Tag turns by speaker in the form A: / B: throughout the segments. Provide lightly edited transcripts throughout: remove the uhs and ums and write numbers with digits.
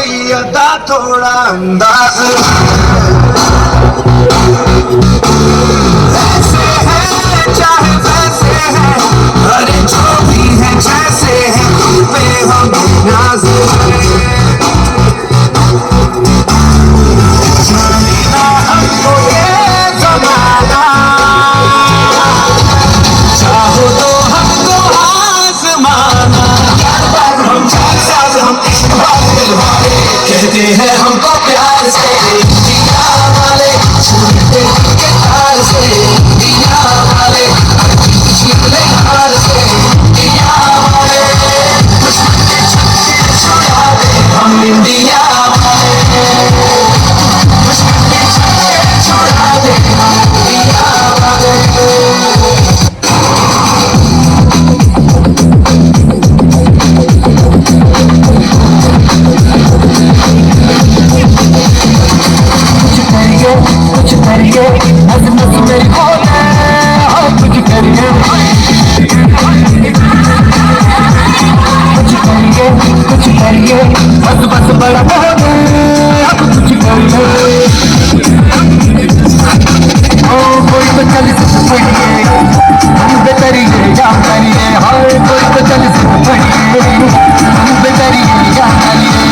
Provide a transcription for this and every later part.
A: थोड़ी अदा थोड़ा अंदाज ऐसे है चाहे वैसे है, अरे जो भी है जैसे है तुम पे हम नाज जानेगा हमको ये जमाना, चाहो तो हमको आजमाना। हम साथ हम इश्क वाले कहते हैं हमको प्यार से दिया वाले, सुनते के तार से दिया वाले, जीतने हार से दिया वाले, दुश्मन के छक्के छुड़ा दे हम इंडिया वाले, दुश्मन के छक्के छुड़ा दे हम इंडिया वाले। कुछ करिए नस नस मेरी खोले, कुछ करिए कुछ करिए बस बस बड़ा बोले, अब कुछ करिए। ओ कोई तो चल पड़िए बेतरिए या करिए, हाय कोई तो चल पड़िए बेतरिए या करिए।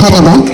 B: धन्यवाद।